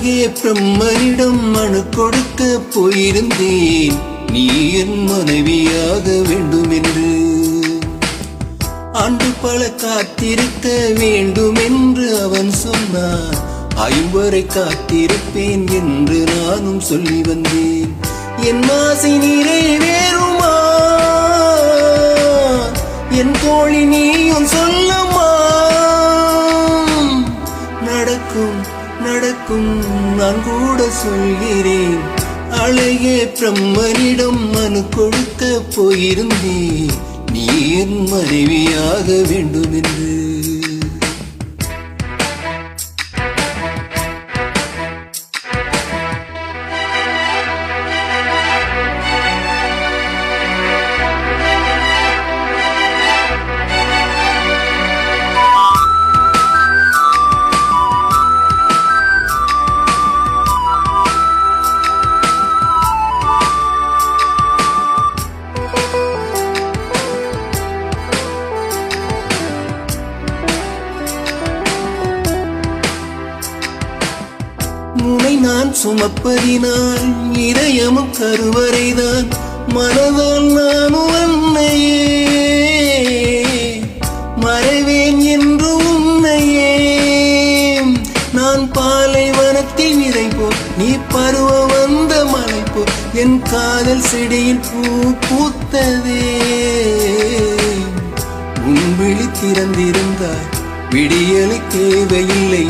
அழகே பிரம்மனிடம் மனு கொடுக்க போயிருந்தேன், நீ என் மனைவியாக வேண்டும் என்று. ஆண்டு பல காத்திருக்க வேண்டும் என்று அவன் சொன்னான், 50 காத்திருப்பேன் என்று நானும் சொல்லி வந்தேன். என் ஆசை நிறைவேறுமா என் தோழி, நீயும் சொல்லம்மா. நடக்கும் நடக்கும் நான் கூட சொல்கிறேன். அழகே பிரம்மனிடம் மனு கொடுக்க போயிருந்தேன், நீ என் மனைவியாக வேண்டும் என்று. உன்னை நான் சுமப்பதினால் இதயமும் கருவறைதான், மனதால் நானும் அன்னையே மறைவேன் என்று உன்னையே. நான் பாலைவனத்தில் விதை போல், நீ பருவ வந்த மலை போல், என் காதல் செடியில் பூ பூத்ததே. உன் விழி திறந்திருந்தார் விடியலை தேவையில்லை,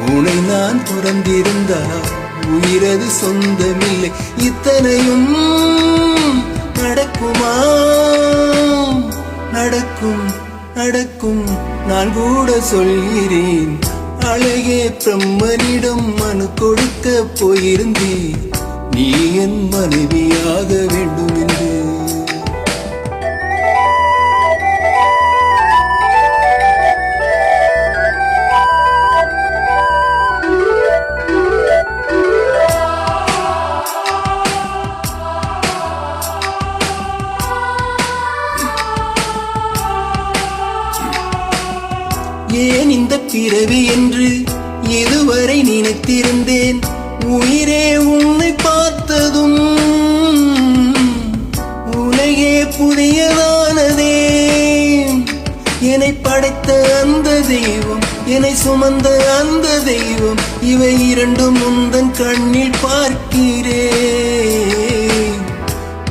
உன்னை நான் துறந்திருந்தார் உயிரது சொந்தமில்லை. இத்தனையும் நடக்குமா? நடக்கும் நடக்கும் நான் கூட சொல்கிறேன். அழகே பிரம்மனிடம் மனு கொடுக்க போயிருந்தேன், நீ என் மனைவியாக வேண்டும் என்று. ஏன் இந்த பிறவி என்று இதுவரை நினைத்திருந்தேன், உயிரே உன்னை பார்த்ததும் உலகே புதியதானதே. என்னை படைத்த அந்த தெய்வம், என்னை சுமந்த அந்த தெய்வம், இவை இரண்டும் முந்தன் கண்ணில் பார்க்கிறேன்.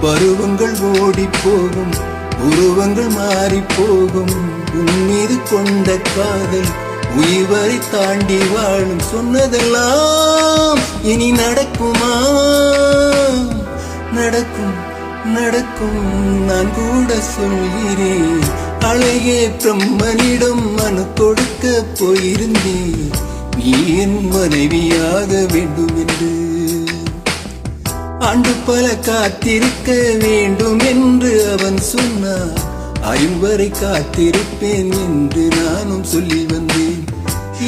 பருவங்கள் ஓடி போகும், உருவங்கள் மாறி போகும், உன் மீது கொண்ட காதல் உயிரை தாண்டி வாழும். சொன்னதெல்லாம் இனி நடக்குமா? நடக்கும் நடக்கும் நான் கூட சொல்கிறேன். அழகே பிரம்மனிடம் மனு கொடுக்க போயிருந்தேன், நீ என் மனைவியாக வேண்டும் என்று. ஆண்டு பல காத்திருக்க வேண்டும் என்று அவன் சொன்னான், 50 காத்திருப்பேன் என்று நானும் சொல்லி வந்தேன்.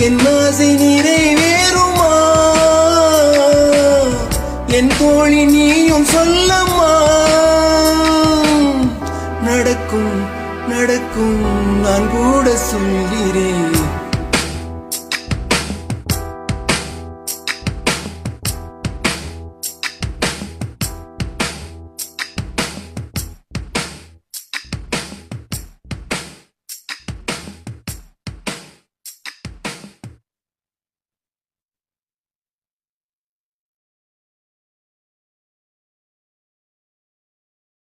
என் ஆசை நிறைவேறுமா என் தோழி, நீயும் சொல்லம்மா. நடக்கும் நடக்கும் நான் கூட சொல்கிறேன்.